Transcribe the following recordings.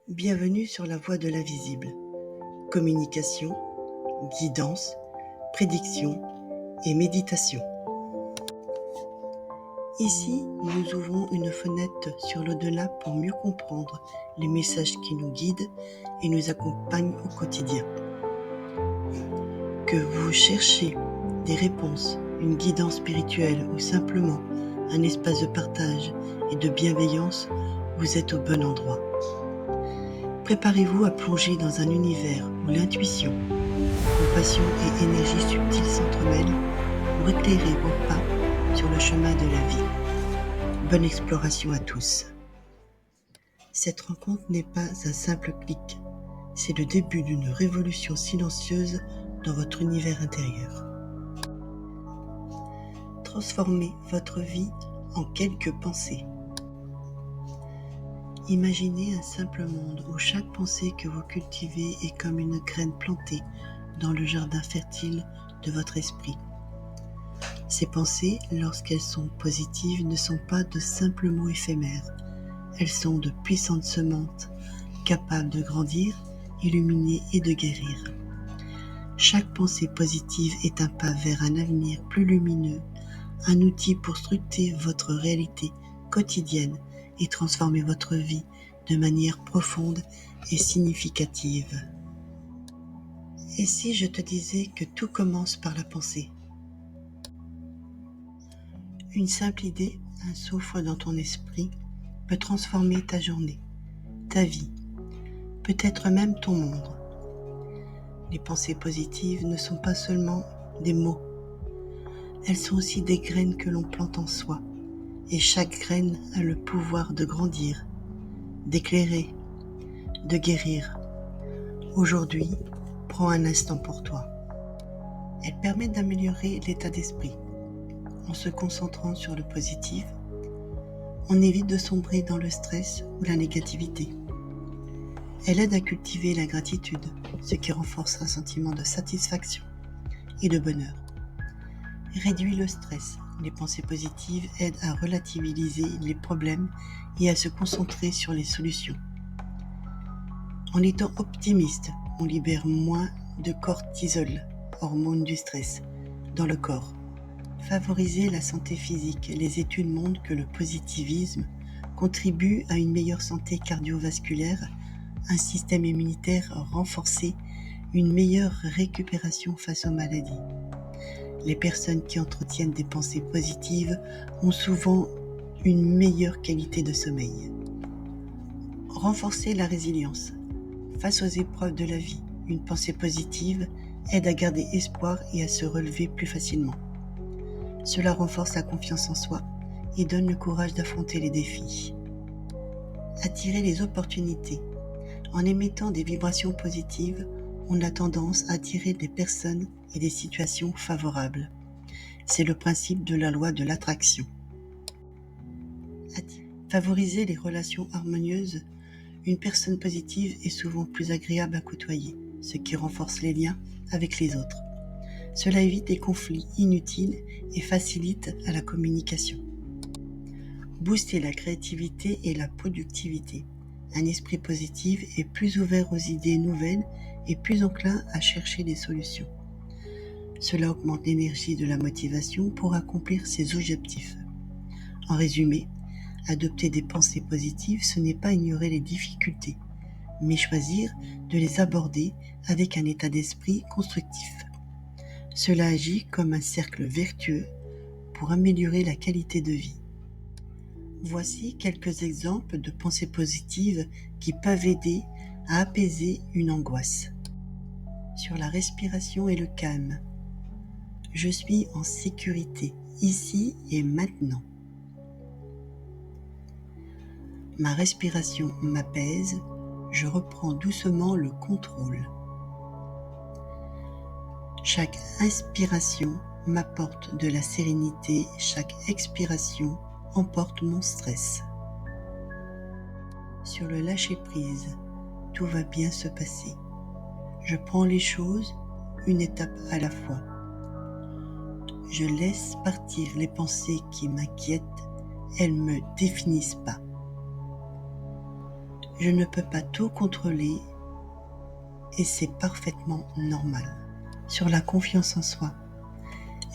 Bienvenue sur la voie de l'invisible. Communication, guidance, prédiction et méditation. Ici, nous ouvrons une fenêtre sur l'au-delà pour mieux comprendre les messages qui nous guident et nous accompagnent au quotidien. Que vous cherchez des réponses, une guidance spirituelle ou simplement un espace de partage et de bienveillance, vous êtes au bon endroit. Préparez-vous à plonger dans un univers où l'intuition, compassion et énergie subtile s'entremêlent pour éclairer vos pas sur le chemin de la vie. Bonne exploration à tous. Cette rencontre n'est pas un simple clic, c'est le début d'une révolution silencieuse dans votre univers intérieur. Transformez votre vie en quelques pensées. Imaginez un simple monde où chaque pensée que vous cultivez est comme une graine plantée dans le jardin fertile de votre esprit. Ces pensées, lorsqu'elles sont positives, ne sont pas de simples mots éphémères. Elles sont de puissantes semences, capables de grandir, illuminer et de guérir. Chaque pensée positive est un pas vers un avenir plus lumineux, un outil pour structurer votre réalité quotidienne et transformer votre vie de manière profonde et significative. Et si je te disais que tout commence par la pensée? Une simple idée, un souffle dans ton esprit, peut transformer ta journée, ta vie, peut-être même ton monde. Les pensées positives ne sont pas seulement des mots, elles sont aussi des graines que l'on plante en soi, et chaque graine a le pouvoir de grandir, d'éclairer, de guérir. Aujourd'hui, prends un instant pour toi. Elle permet d'améliorer l'état d'esprit. En se concentrant sur le positif, on évite de sombrer dans le stress ou la négativité. Elle aide à cultiver la gratitude, ce qui renforce un sentiment de satisfaction et de bonheur. Réduit le stress. Les pensées positives aident à relativiser les problèmes et à se concentrer sur les solutions. En étant optimiste, on libère moins de cortisol, hormone du stress, dans le corps. Favoriser la santé physique. Les études montrent que le positivisme contribue à une meilleure santé cardiovasculaire, un système immunitaire renforcé, une meilleure récupération face aux maladies. Les personnes qui entretiennent des pensées positives ont souvent une meilleure qualité de sommeil. Renforcer la résilience. Face aux épreuves de la vie, une pensée positive aide à garder espoir et à se relever plus facilement. Cela renforce la confiance en soi et donne le courage d'affronter les défis. Attirer les opportunités. En émettant des vibrations positives, on a tendance à attirer des personnes et des situations favorables. C'est le principe de la loi de l'attraction. Favoriser les relations harmonieuses. Une personne positive est souvent plus agréable à côtoyer, ce qui renforce les liens avec les autres. Cela évite les conflits inutiles et facilite la communication. Booster la créativité et la productivité. Un esprit positif est plus ouvert aux idées nouvelles et plus enclin à chercher des solutions. Cela augmente l'énergie de la motivation pour accomplir ses objectifs. En résumé, adopter des pensées positives, ce n'est pas ignorer les difficultés, mais choisir de les aborder avec un état d'esprit constructif. Cela agit comme un cercle vertueux pour améliorer la qualité de vie. Voici quelques exemples de pensées positives qui peuvent aider à apaiser une angoisse. Sur la respiration et le calme. Je suis en sécurité, ici et maintenant. Ma respiration m'apaise, je reprends doucement le contrôle. Chaque inspiration m'apporte de la sérénité, chaque expiration emporte mon stress. Sur le lâcher-prise, tout va bien se passer. Je prends les choses une étape à la fois. Je laisse partir les pensées qui m'inquiètent, elles ne me définissent pas. Je ne peux pas tout contrôler et c'est parfaitement normal. Sur la confiance en soi.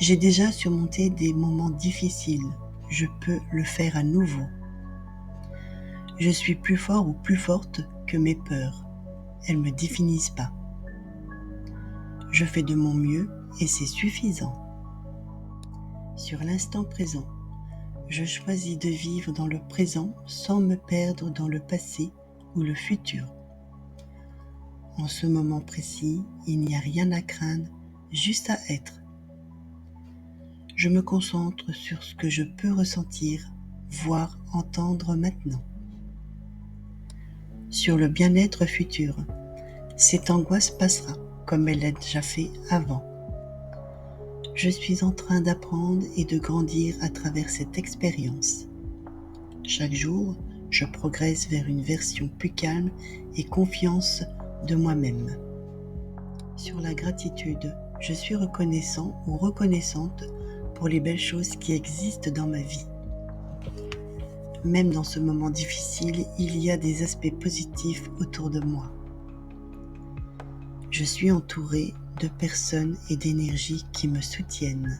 J'ai déjà surmonté des moments difficiles. Je peux le faire à nouveau. Je suis plus fort ou plus forte que mes peurs. Elles ne me définissent pas. Je fais de mon mieux et c'est suffisant. Sur l'instant présent, je choisis de vivre dans le présent sans me perdre dans le passé ou le futur. En ce moment précis, il n'y a rien à craindre, juste à être. Je me concentre sur ce que je peux ressentir, voir, entendre maintenant. Sur le bien-être futur, cette angoisse passera comme elle l'a déjà fait avant. Je suis en train d'apprendre et de grandir à travers cette expérience. Chaque jour, je progresse vers une version plus calme et confiance de moi-même. Sur la gratitude, je suis reconnaissant ou reconnaissante pour les belles choses qui existent dans ma vie. Même dans ce moment difficile, il y a des aspects positifs autour de moi. Je suis entourée de personnes et d'énergies qui me soutiennent.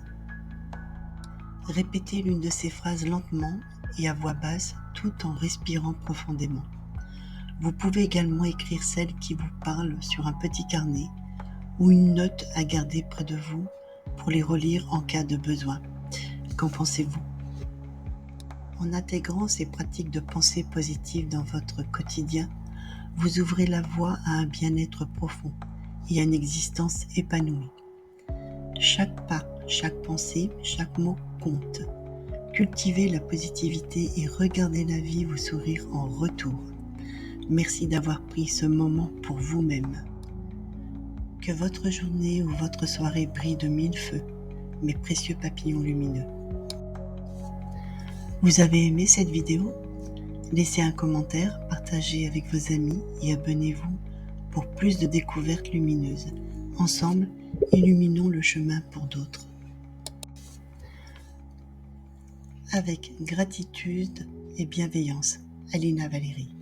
Répétez l'une de ces phrases lentement et à voix basse tout en respirant profondément. Vous pouvez également écrire celles qui vous parlent sur un petit carnet ou une note à garder près de vous pour les relire en cas de besoin. Qu'en pensez-vous ? En intégrant ces pratiques de pensée positive dans votre quotidien, vous ouvrez la voie à un bien-être profond et à une existence épanouie. Chaque pas, chaque pensée, chaque mot compte. Cultivez la positivité et regardez la vie vous sourire en retour. Merci d'avoir pris ce moment pour vous-même. Que votre journée ou votre soirée brille de mille feux, mes précieux papillons lumineux. Vous avez aimé cette vidéo ? Laissez un commentaire, partagez avec vos amis et abonnez-vous pour plus de découvertes lumineuses. Ensemble, illuminons le chemin pour d'autres. Avec gratitude et bienveillance, Alina Valérie.